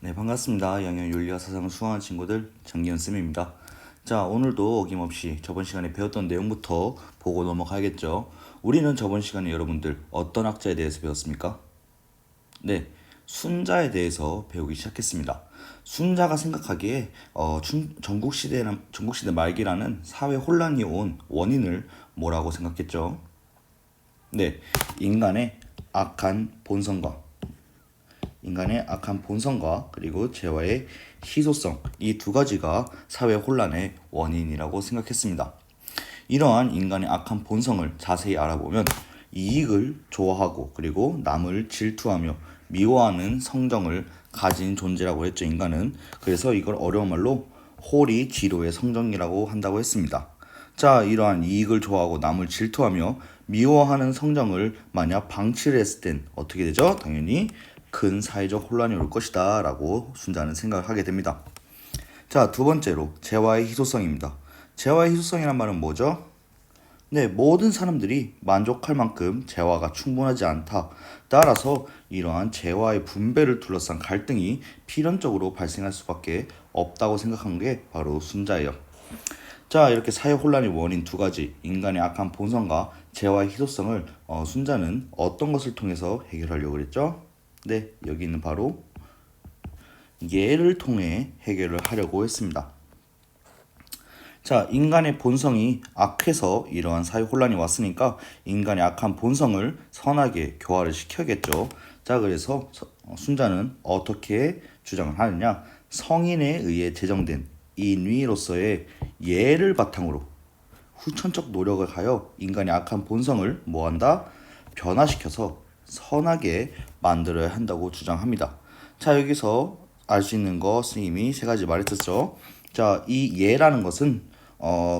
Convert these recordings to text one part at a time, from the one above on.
네, 반갑습니다. 영역 윤리와 사상을 수강한 친구들 장기현 쌤입니다. 자, 오늘도 어김없이 저번 시간에 배웠던 내용부터 보고 넘어가야겠죠. 우리는 저번 시간에 여러분들 어떤 학자에 대해서 배웠습니까? 네, 순자에 대해서 배우기 시작했습니다. 순자가 생각하기에 전국시대 말기라는 사회 혼란이 온 원인을 뭐라고 생각했죠? 네, 인간의 악한 본성과 그리고 재화의 희소성, 이 두 가지가 사회 혼란의 원인이라고 생각했습니다. 이러한 인간의 악한 본성을 자세히 알아보면 이익을 좋아하고 그리고 남을 질투하며 미워하는 성정을 가진 존재라고 했죠. 인간은. 그래서 이걸 어려운 말로 호리 지로의 성정이라고 한다고 했습니다. 자, 이러한 이익을 좋아하고 남을 질투하며 미워하는 성정을 만약 방치를 했을 땐 어떻게 되죠? 당연히 큰 사회적 혼란이 올 것이다 라고 순자는 생각을 하게 됩니다. 자, 두 번째로 재화의 희소성입니다. 재화의 희소성이란 말은 뭐죠? 네, 모든 사람들이 만족할 만큼 재화가 충분하지 않다. 따라서 이러한 재화의 분배를 둘러싼 갈등이 필연적으로 발생할 수밖에 없다고 생각한 게 바로 순자예요. 자, 이렇게 사회 혼란의 원인 두 가지, 인간의 악한 본성과 재화의 희소성을 순자는 어떤 것을 통해서 해결하려고 그랬죠? 네, 여기는 바로 예를 통해 해결을 하려고 했습니다. 자, 인간의 본성이 악해서 이러한 사회 혼란이 왔으니까 인간의 악한 본성을 선하게 교화를 시켜야겠죠. 자, 그래서 순자는 어떻게 주장을 하느냐? 성인에 의해 제정된 인위로서의 예를 바탕으로 후천적 노력을 하여 인간의 악한 본성을 뭐한다? 변화시켜서 선하게 만들어야 한다고 주장합니다. 자, 여기서 알 수 있는 거 스님이 세 가지 말했었죠. 자, 이 예라는 것은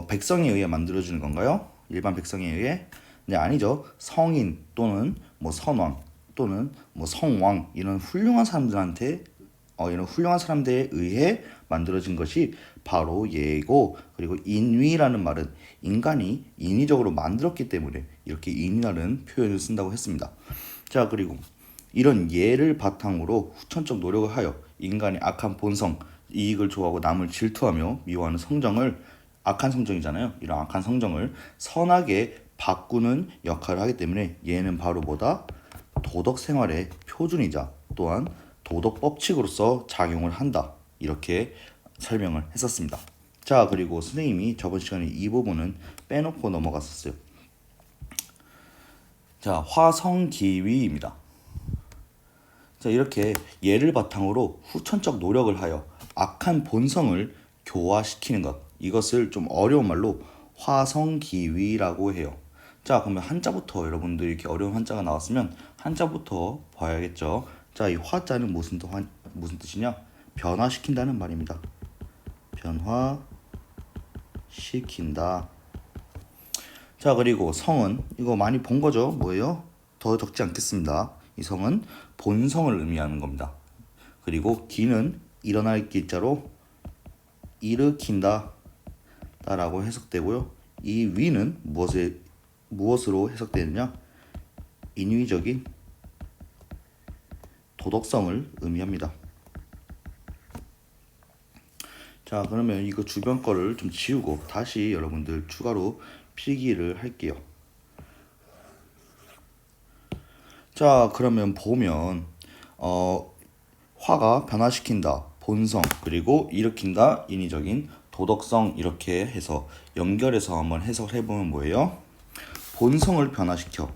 백성에 의해 만들어지는 건가요? 일반 백성에 의해? 네, 아니죠. 성인 또는 뭐 선왕 또는 뭐 성왕 이런 훌륭한 사람들한테 이런 훌륭한 사람들에 의해 만들어진 것이 바로 예고, 그리고 인위라는 말은 인간이 인위적으로 만들었기 때문에 이렇게 인위라는 표현을 쓴다고 했습니다. 자, 그리고 이런 예를 바탕으로 후천적 노력을 하여 인간의 악한 본성, 이익을 좋아하고 남을 질투하며 미워하는 성정을, 악한 성정이잖아요. 이런 악한 성정을 선하게 바꾸는 역할을 하기 때문에 얘는 바로 뭐다? 도덕 생활의 표준이자 또한 도덕 법칙으로서 작용을 한다. 이렇게 설명을 했었습니다. 자, 그리고 선생님이 저번 시간에 이 부분은 빼놓고 넘어갔었어요. 자, 화성기위입니다. 자, 이렇게 예를 바탕으로 후천적 노력을 하여 악한 본성을 교화시키는 것, 이것을 좀 어려운 말로 화성기위라고 해요. 자, 그러면 한자부터 여러분들 이렇게 어려운 한자가 나왔으면 한자부터 봐야겠죠. 자, 이 화자는 무슨 뜻이냐? 변화시킨다는 말입니다. 변화시킨다. 자, 그리고 성은 이거 많이 본 거죠. 뭐예요? 더 적지 않겠습니다. 이 성은 본성을 의미하는 겁니다. 그리고 기는 일어날 기자로 일으킨다 라고 해석되고요. 이 위는 무엇으로 해석되느냐? 인위적인 도덕성을 의미합니다. 자, 그러면 이거 주변 거를 좀 지우고 다시 여러분들 추가로 필기를 할게요. 자, 그러면 보면 화가 변화시킨다, 본성, 그리고 일으킨다, 인위적인 도덕성, 이렇게 해서 연결해서 한번 해석을 해보면 뭐예요? 본성을 변화시켜.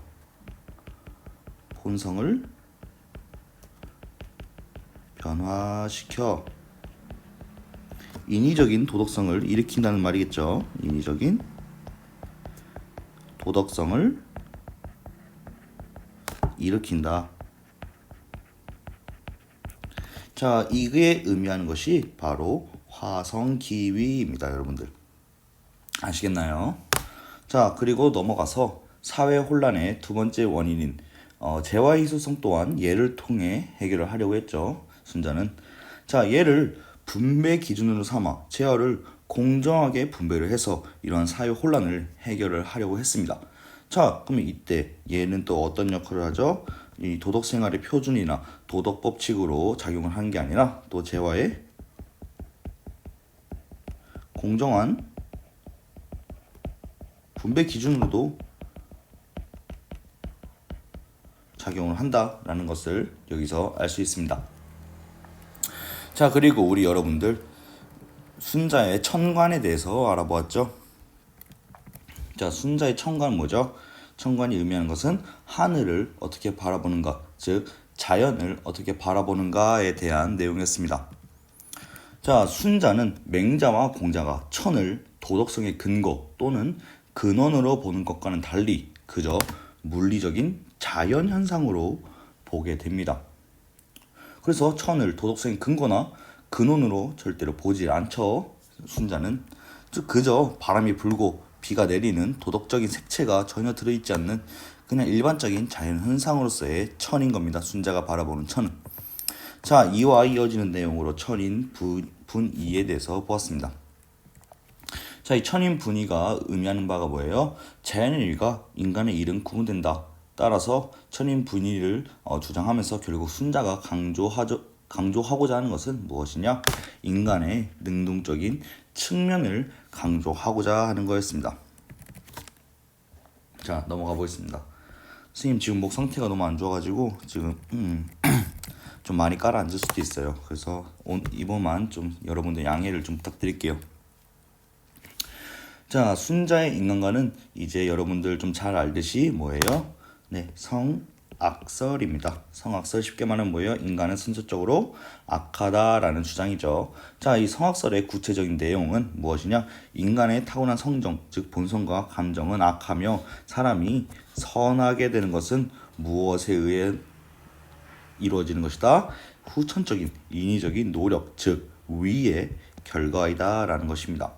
인위적인 도덕성을 일으킨다는 말이겠죠. 인위적인 도덕성을 일으킨다. 자, 이게 의미하는 것이 바로 화성기위입니다, 여러분들. 아시겠나요? 자, 그리고 넘어가서 사회 혼란의 두 번째 원인인 재화의 희소성 또한 예를 통해 해결을 하려고 했죠. 순자는. 자, 예를 분배 기준으로 삼아 재화를 공정하게 분배를 해서 이러한 사회 혼란을 해결을 하려고 했습니다. 자, 그러면 이때 얘는 또 어떤 역할을 하죠? 이 도덕 생활의 표준이나 도덕 법칙으로 작용을 하는 게 아니라 또 재화의 공정한 분배 기준으로도 작용을 한다라는 것을 여기서 알 수 있습니다. 자, 그리고 우리 여러분들 순자의 천관에 대해서 알아보았죠. 자, 순자의 천관은 뭐죠? 천관이 의미하는 것은 하늘을 어떻게 바라보는가, 즉 자연을 어떻게 바라보는가에 대한 내용이었습니다. 자, 순자는 맹자와 공자가 천을 도덕성의 근거 또는 근원으로 보는 것과는 달리 그저 물리적인 자연 현상으로 보게 됩니다. 그래서 천을 도덕성의 근거나 근원으로 절대로 보지 않죠. 순자는 즉 그저 바람이 불고 비가 내리는 도덕적인 색채가 전혀 들어있지 않는 그냥 일반적인 자연 현상으로서의 천인 겁니다. 순자가 바라보는 천은. 자, 이와 이어지는 내용으로 천인 분이에 대해서 보았습니다. 자, 이 천인 분이가 의미하는 바가 뭐예요? 자연의 일과 인간의 일은 구분된다. 따라서 천인 분이를 주장하면서 결국 순자가 강조하고자 하는 것은 무엇이냐? 인간의 능동적인 측면을 강조하고자 하는 거였습니다. 자, 넘어가 보겠습니다. 선생님 지금 목 상태가 너무 안 좋아가지고 지금 좀 많이 깔아앉을 수도 있어요. 그래서 이번만 좀 여러분들 양해를 좀 부탁드릴게요. 자, 순자의 인간관은 이제 여러분들 좀 잘 알듯이 뭐예요? 네, 성악설입니다. 성악설 쉽게 말하면 뭐예요? 인간은 선천적으로 악하다라는 주장이죠. 자, 이 성악설의 구체적인 내용은 무엇이냐? 인간의 타고난 성정, 즉 본성과 감정은 악하며 사람이 선하게 되는 것은 무엇에 의해 이루어지는 것이다? 후천적인 인위적인 노력, 즉 위의 결과이다라는 것입니다.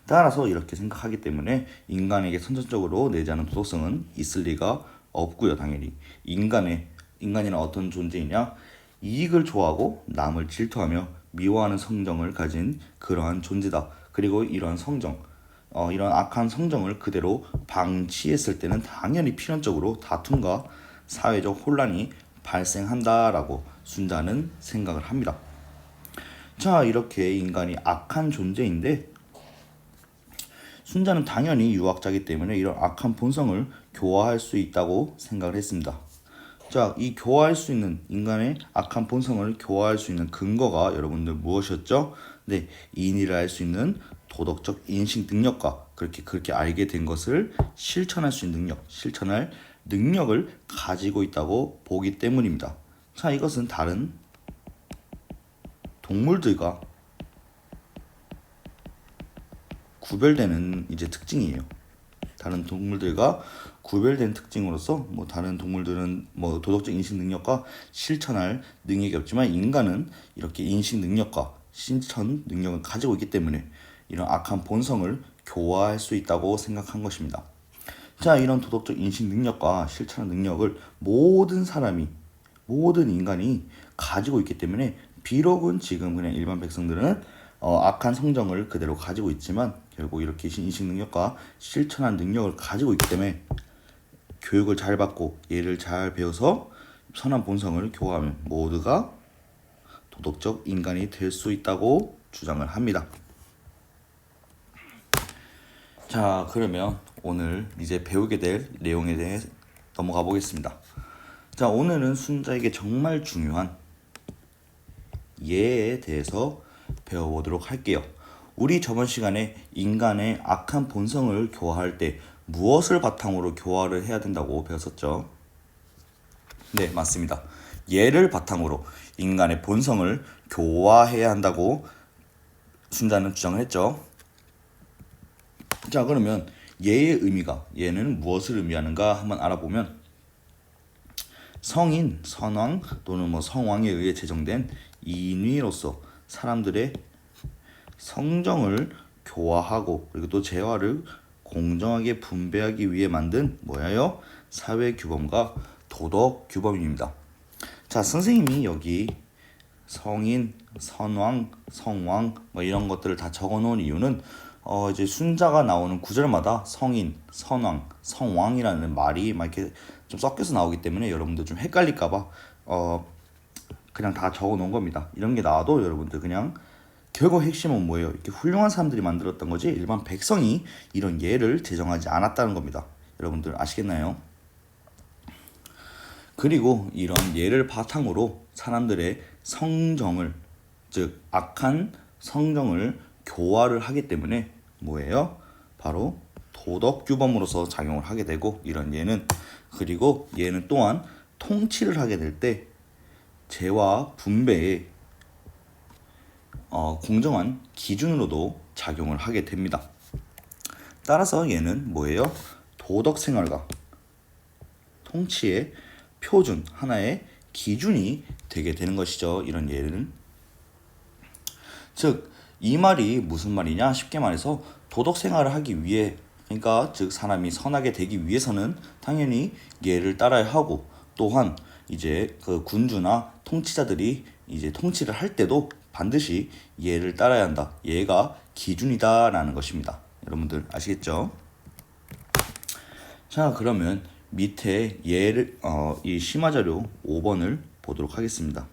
따라서 이렇게 생각하기 때문에 인간에게 선천적으로 내재하는 도덕성은 있을 리가 없고요. 당연히 인간이란 어떤 존재이냐? 이익을 좋아하고 남을 질투하며 미워하는 성정을 가진 그러한 존재다. 그리고 이러한 성정, 이런 악한 성정을 그대로 방치했을 때는 당연히 필연적으로 다툼과 사회적 혼란이 발생한다라고 순자는 생각을 합니다. 자, 이렇게 인간이 악한 존재인데 순자는 당연히 유학자이기 때문에 이런 악한 본성을 교화할 수 있다고 생각을 했습니다. 자, 이 교화할 수 있는 인간의 악한 본성을 교화할 수 있는 근거가 여러분들 무엇이었죠? 네, 인의를 알 수 있는 도덕적 인식 능력과 그렇게 알게 된 것을 실천할 수 있는 능력, 실천할 능력을 가지고 있다고 보기 때문입니다. 자, 이것은 다른 동물들과 구별되는 이제 특징이에요. 다른 동물들과 구별된 특징으로서 다른 동물들은 도덕적 인식 능력과 실천할 능력이 없지만 인간은 이렇게 인식 능력과 실천 능력을 가지고 있기 때문에 이런 악한 본성을 교화할 수 있다고 생각한 것입니다. 자, 이런 도덕적 인식 능력과 실천 능력을 모든 인간이 가지고 있기 때문에 비록은 지금 그냥 일반 백성들은 악한 성정을 그대로 가지고 있지만 결국 이렇게 인식 능력과 실천한 능력을 가지고 있기 때문에 교육을 잘 받고 예를 잘 배워서 선한 본성을 교화하면 모두가 도덕적 인간이 될 수 있다고 주장을 합니다. 자, 그러면 오늘 이제 배우게 될 내용에 대해 넘어가 보겠습니다. 자, 오늘은 순자에게 정말 중요한 예에 대해서 배워보도록 할게요. 우리 저번 시간에 인간의 악한 본성을 교화할 때 무엇을 바탕으로 교화를 해야 된다고 배웠었죠? 네, 맞습니다. 예를 바탕으로 인간의 본성을 교화해야 한다고 순자는 주장을 했죠. 자, 그러면 예의 의미가, 예는 무엇을 의미하는가 한번 알아보면 성인, 선왕 또는 성왕에 의해 제정된 인위로서 사람들의 성정을 교화하고 그리고 또 재화를 공정하게 분배하기 위해 만든 뭐예요? 사회 규범과 도덕 규범입니다. 자, 선생님이 여기 성인, 선왕, 성왕 이런 것들을 다 적어 놓은 이유는 이제 순자가 나오는 구절마다 성인, 선왕, 성왕이라는 말이 막 이렇게 좀 섞여서 나오기 때문에 여러분들 좀 헷갈릴까봐 그냥 다 적어 놓은 겁니다. 이런 게 나와도 여러분들 그냥 결국 핵심은 뭐예요? 이렇게 훌륭한 사람들이 만들었던 거지 일반 백성이 이런 예를 제정하지 않았다는 겁니다. 여러분들 아시겠나요? 그리고 이런 예를 바탕으로 사람들의 성정을, 즉 악한 성정을 교화를 하기 때문에 뭐예요? 바로 도덕 규범으로서 작용을 하게 되고, 이런 예는, 그리고 예는 또한 통치를 하게 될 때 재와 분배에 공정한 기준으로도 작용을 하게 됩니다. 따라서 얘는 뭐예요? 도덕 생활과 통치의 표준, 하나의 기준이 되게 되는 것이죠. 이런 예는. 즉, 이 말이 무슨 말이냐? 쉽게 말해서 도덕 생활을 하기 위해, 그러니까 즉 사람이 선하게 되기 위해서는 당연히 예를 따라야 하고, 또한 이제 그 군주나 통치자들이 이제 통치를 할 때도 반드시 예를 따라야 한다. 예가 기준이다라는 것입니다. 여러분들 아시겠죠? 자, 그러면 밑에 예를 이 심화 자료 5번을 보도록 하겠습니다.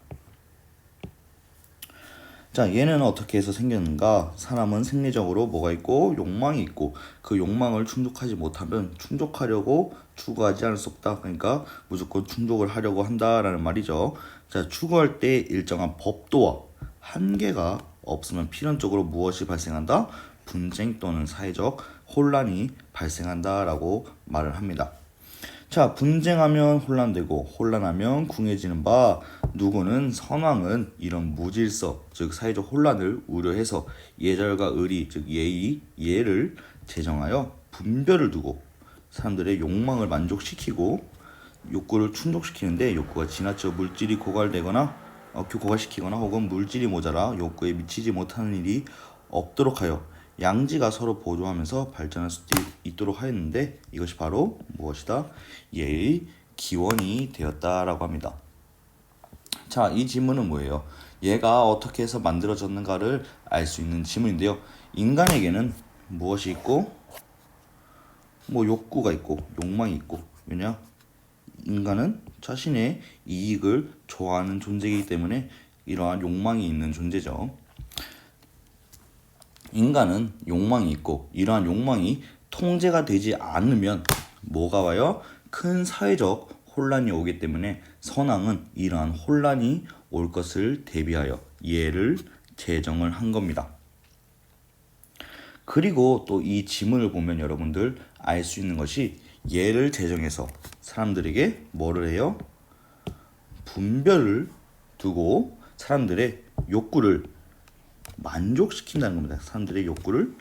자, 얘는 어떻게 해서 생겼는가? 사람은 생리적으로 뭐가 있고 욕망이 있고, 그 욕망을 충족하지 못하면 충족하려고 추구하지 않을 수 없다. 그러니까 무조건 충족을 하려고 한다라는 말이죠. 자, 추구할 때 일정한 법도와 한계가 없으면 필연적으로 무엇이 발생한다? 분쟁 또는 사회적 혼란이 발생한다라고 말을 합니다. 자, 분쟁하면 혼란되고 혼란하면 궁해지는 바, 누구는 선왕은 이런 무질서, 즉 사회적 혼란을 우려해서 예절과 의리, 즉 예의, 예를 제정하여 분별을 두고 사람들의 욕망을 만족시키고 욕구를 충족시키는데, 욕구가 지나쳐 물질이 고갈시키거나 혹은 물질이 모자라 욕구에 미치지 못하는 일이 없도록 하여 양지가 서로 보조하면서 발전할 수 있도록 하였는데, 이것이 바로 무엇이다? 예의 기원이 되었다라고 합니다. 자, 이 지문은 뭐예요? 얘가 어떻게 해서 만들어졌는가를 알 수 있는 지문인데요. 인간에게는 무엇이 있고, 뭐 욕구가 있고 욕망이 있고, 왜냐? 인간은 자신의 이익을 좋아하는 존재이기 때문에 이러한 욕망이 있는 존재죠. 인간은 욕망이 있고, 이러한 욕망이 통제가 되지 않으면 뭐가 와요? 큰 사회적 혼란이 오기 때문에 선왕은 이러한 혼란이 올 것을 대비하여 예를 제정을 한 겁니다. 그리고 또 이 지문을 보면 여러분들 알 수 있는 것이, 예를 제정해서 사람들에게 뭐를 해요? 분별을 두고 사람들의 욕구를 만족시킨다는 겁니다. 사람들의 욕구를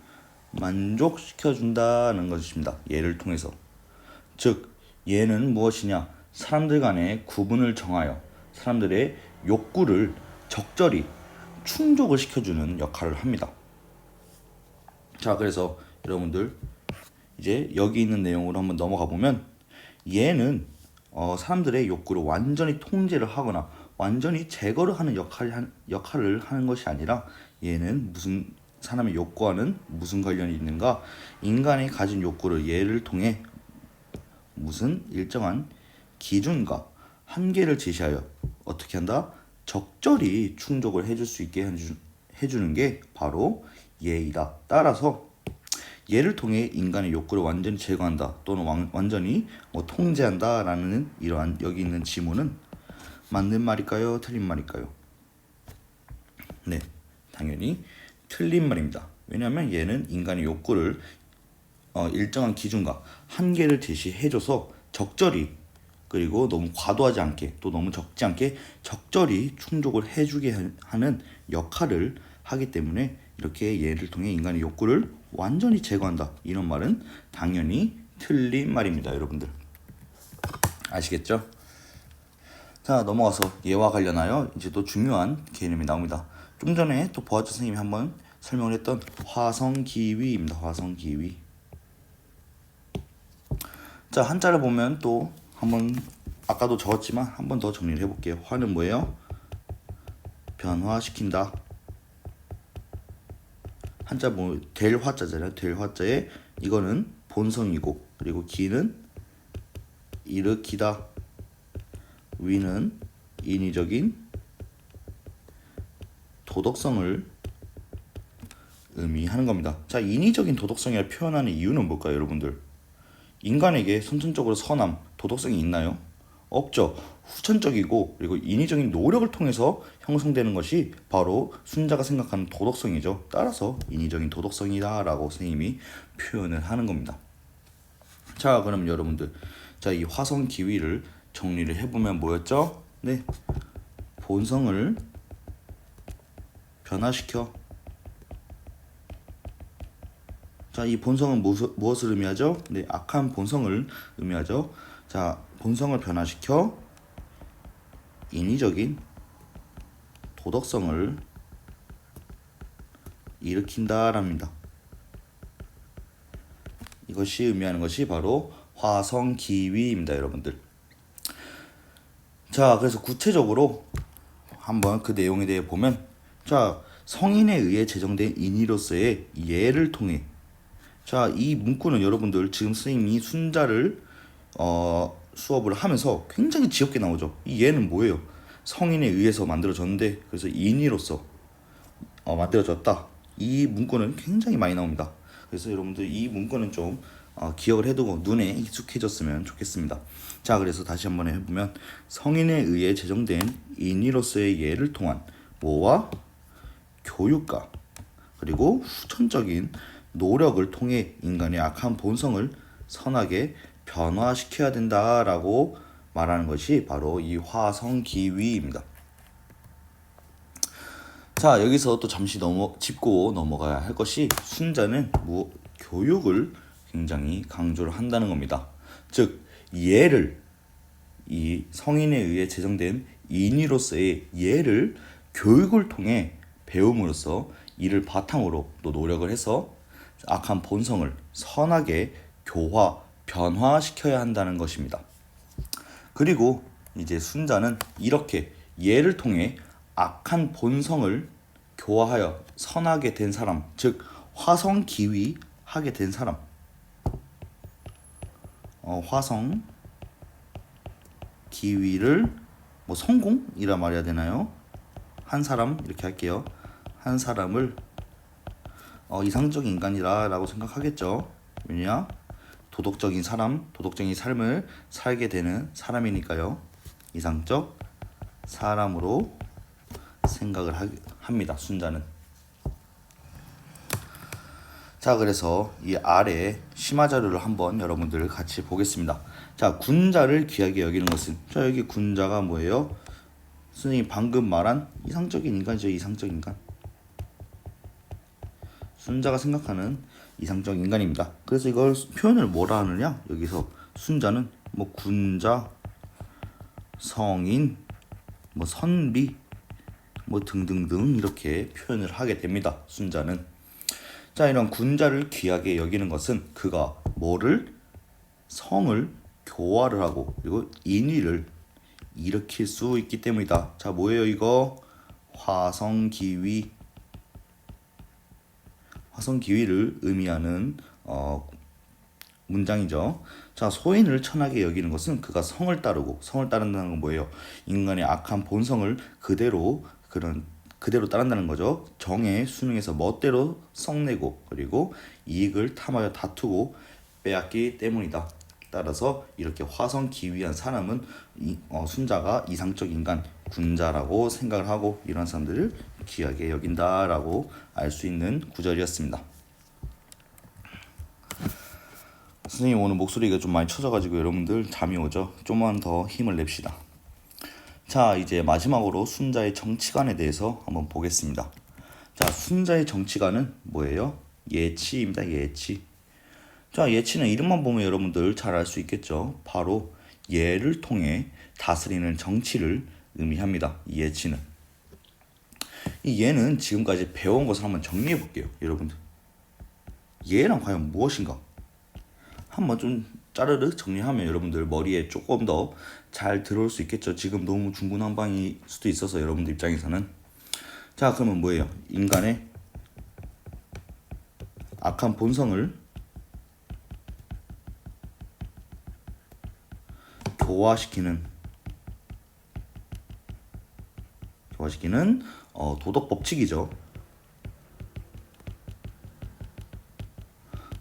만족시켜준다는 것입니다. 예를 통해서. 즉, 예는 무엇이냐? 사람들 간의 구분을 정하여 사람들의 욕구를 적절히 충족을 시켜주는 역할을 합니다. 자, 그래서 여러분들 이제 여기 있는 내용으로 한번 넘어가 보면, 예는 사람들의 욕구를 완전히 통제를 하거나 완전히 제거를 하는 역할을 하는 것이 아니라, 얘는 무슨 사람의 욕구와는 무슨 관련이 있는가? 인간이 가진 욕구를 예를 통해 무슨 일정한 기준과 한계를 제시하여 어떻게 한다? 적절히 충족을 해줄 수 있게 해주는 게 바로 예이다. 따라서 예를 통해 인간의 욕구를 완전히 제거한다 또는 완전히 통제한다라는 이러한 여기 있는 지문은 맞는 말일까요? 틀린 말일까요? 네, 당연히 틀린 말입니다. 왜냐하면 얘는 인간의 욕구를 일정한 기준과 한계를 제시해줘서 적절히, 그리고 너무 과도하지 않게 또 너무 적지 않게 적절히 충족을 해주게 하는 역할을 하기 때문에, 이렇게 예를 통해 인간의 욕구를 완전히 제거한다, 이런 말은 당연히 틀린 말입니다. 여러분들 아시겠죠? 자, 넘어가서 예와 관련하여 이제 또 중요한 개념이 나옵니다. 좀 전에 또 보아주 선생님이 한번 설명을 했던 화성기위입니다. 화성기위. 자, 한자를 보면 또 한번, 아까도 적었지만 한 번 더 정리를 해볼게요. 화는 뭐예요? 변화시킨다. 한자 뭐 될 화자잖아요. 될 화자에 이거는 본성이고, 그리고 기는 일으키다, 위는 인위적인 도덕성을 의미하는 겁니다. 자, 인위적인 도덕성이라 표현하는 이유는 뭘까요, 여러분들? 인간에게 선천적으로 선함, 도덕성이 있나요? 없죠. 후천적이고 그리고 인위적인 노력을 통해서 형성되는 것이 바로 순자가 생각하는 도덕성이죠. 따라서 인위적인 도덕성이다라고 선생님이 표현을 하는 겁니다. 자, 그럼 여러분들, 자, 이 화성 기위를 정리를 해보면 뭐였죠? 네, 본성을 변화시켜. 자, 이 본성은 무엇을 의미하죠? 네, 악한 본성을 의미하죠. 자, 본성을 변화시켜 인위적인 도덕성을 일으킨다랍니다. 이것이 의미하는 것이 바로 화성기위입니다, 여러분들. 자, 그래서 구체적으로 한번 그 내용에 대해 보면, 자, 성인에 의해 제정된 인의로서의 예를 통해, 자, 이 문구는 여러분들 지금 선생님이 순자를 수업을 하면서 굉장히 지엽게 나오죠. 이 예는 뭐예요? 성인에 의해서 만들어졌는데, 그래서 인의로서 만들어졌다. 이 문구는 굉장히 많이 나옵니다. 그래서 여러분들 이 문구는 좀 기억을 해두고 눈에 익숙해졌으면 좋겠습니다. 자, 그래서 다시 한번 해보면, 성인에 의해 제정된 인의로서의 예를 통한 뭐와 교육과 그리고 후천적인 노력을 통해 인간의 악한 본성을 선하게 변화시켜야 된다라고 말하는 것이 바로 이 화성기위입니다. 자, 여기서 또 잠시 짚고 넘어가야 할 것이, 순자는 교육을 굉장히 강조를 한다는 겁니다. 즉, 예를, 이 성인에 의해 제정된 인의로서의 예를 교육을 통해 배움으로써 이를 바탕으로 또 노력을 해서 악한 본성을 선하게 변화시켜야 한다는 것입니다. 그리고 이제 순자는 이렇게 예를 통해 악한 본성을 교화하여 선하게 된 사람, 즉 화성기위하게 된 사람, 화성기위를 뭐 성공이라 말해야 되나요? 한 사람, 이렇게 할게요. 한 사람을 이상적인 인간이라고 생각하겠죠. 왜냐? 도덕적인 삶을 살게 되는 사람이니까요. 이상적 사람으로 생각을 합니다, 순자는. 자, 그래서 이 아래 심화 자료를 한번 여러분들 같이 보겠습니다. 자, 군자를 귀하게 여기는 것은, 자, 여기 군자가 뭐예요? 선생님이 방금 말한 이상적인 인간이죠. 이상적 인간. 순자가 생각하는 이상적 인간입니다. 그래서 이걸 표현을 뭐라 하느냐? 여기서 순자는 뭐 군자, 성인, 뭐 선비, 뭐 등등등 이렇게 표현을 하게 됩니다. 순자는. 자, 이런 군자를 귀하게 여기는 것은 그가 뭐를? 성을 교화를 하고 그리고 인위를 일으킬 수 있기 때문이다. 자, 뭐예요 이거? 화성기위를 의미하는 문장이죠. 자, 소인을 천하게 여기는 것은 그가 성을 따른다는 건 뭐예요? 인간의 악한 본성을 그대로 따른다는 거죠. 정에 순응해서 멋대로 성내고 그리고 이익을 탐하여 다투고 빼앗기 때문이다. 따라서 이렇게 화성기위한 사람은 순자가 이상적 인간, 군자라고 생각을 하고 이런 사람들을 귀하게 여긴다라고 알 수 있는 구절이었습니다. 선생님 오늘 목소리가 좀 많이 처져가지고 여러분들 잠이 오죠? 좀만 더 힘을 냅시다. 자, 이제 마지막으로 순자의 정치관에 대해서 한번 보겠습니다. 자, 순자의 정치관은 뭐예요? 예치입니다. 예치. 자, 예치는 이름만 보면 여러분들 잘 알 수 있겠죠? 바로 예를 통해 다스리는 정치를 의미합니다. 이 예치는. 이 예는 지금까지 배운 것을 한번 정리해 볼게요. 여러분들. 예란 과연 무엇인가? 한번 좀 짜르르 정리하면 여러분들 머리에 조금 더 잘 들어올 수 있겠죠. 지금 너무 중구난방일 수도 있어서 여러분들 입장에서는. 자, 그러면 뭐예요? 인간의 악한 본성을 교화시키는 도덕 법칙이죠.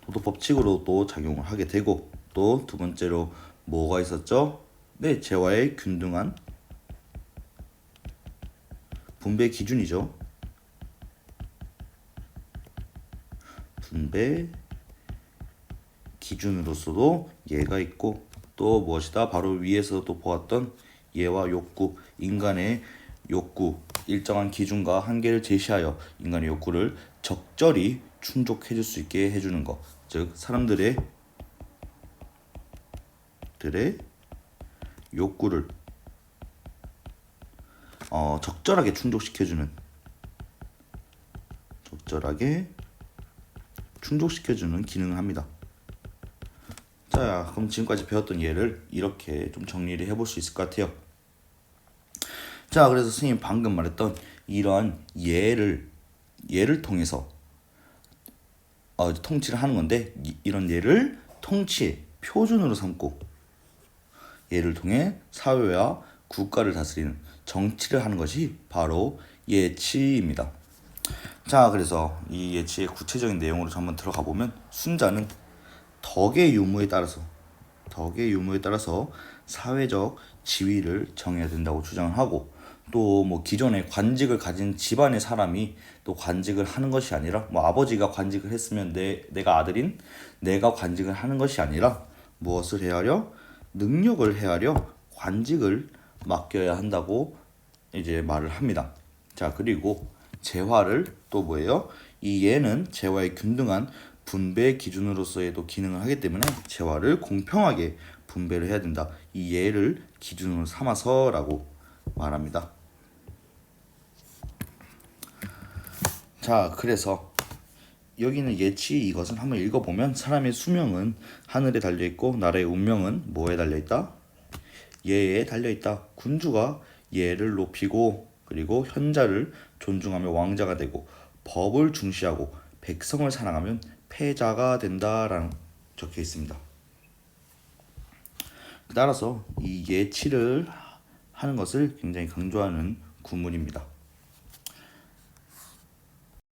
도덕 법칙으로 또 작용을 하게 되고, 또 두 번째로 뭐가 있었죠? 네, 재화의 균등한 분배 기준이죠. 분배 기준으로서도 예가 있고, 또 무엇이다? 바로 위에서도 보았던 예와 욕구, 인간의 욕구, 일정한 기준과 한계를 제시하여 인간의 욕구를 적절히 충족해 줄 수 있게 해주는 것, 즉 사람들의 욕구를 적절하게 충족시켜주는 기능을 합니다. 자, 그럼 지금까지 배웠던 예를 이렇게 좀 정리를 해볼 수 있을 것 같아요. 자, 그래서 선생님 방금 말했던 이러한 예를 통해서 통치를 하는 건데, 이런 예를 통치의 표준으로 삼고 예를 통해 사회와 국가를 다스리는 정치를 하는 것이 바로 예치입니다. 자, 그래서 이 예치의 구체적인 내용으로 한번 들어가 보면, 순자는 덕의 유무에 따라서 사회적 지위를 정해야 된다고 주장을 하고, 또 뭐 기존에 관직을 가진 집안의 사람이 또 관직을 하는 것이 아니라, 뭐 아버지가 관직을 했으면 내가 아들인 내가 관직을 하는 것이 아니라 무엇을 헤아려? 능력을 헤아려 관직을 맡겨야 한다고 이제 말을 합니다. 자, 그리고 재화를 또 뭐예요? 이 예는 재화의 균등한 분배 기준으로서에도 기능을 하기 때문에 재화를 공평하게 분배를 해야 된다. 이 예를 기준으로 삼아서라고 말합니다. 자, 그래서 여기는 예치, 이것은 한번 읽어보면, 사람의 수명은 하늘에 달려있고 나라의 운명은 뭐에 달려있다? 예에 달려있다. 군주가 예를 높이고, 그리고 현자를 존중하며 왕자가 되고, 법을 중시하고 백성을 사랑하면 패자가 된다라는 적혀 있습니다. 따라서 이 예치를 하는 것을 굉장히 강조하는 구문입니다.